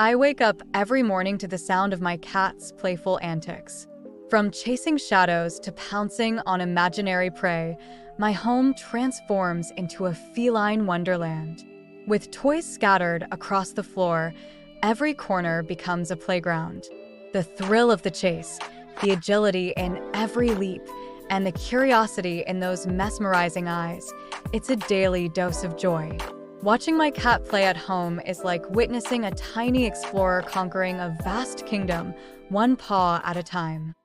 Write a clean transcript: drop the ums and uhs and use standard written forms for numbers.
I wake up every morning to the sound of my cat's playful antics. From chasing shadows to pouncing on imaginary prey, my home transforms into a feline wonderland. With toys scattered across the floor, every corner becomes a playground. The thrill of the chase, the agility in every leap, and the curiosity in those mesmerizing eyes, it's a daily dose of joy. Watching my cat play at home is like witnessing a tiny explorer conquering a vast kingdom, one paw at a time.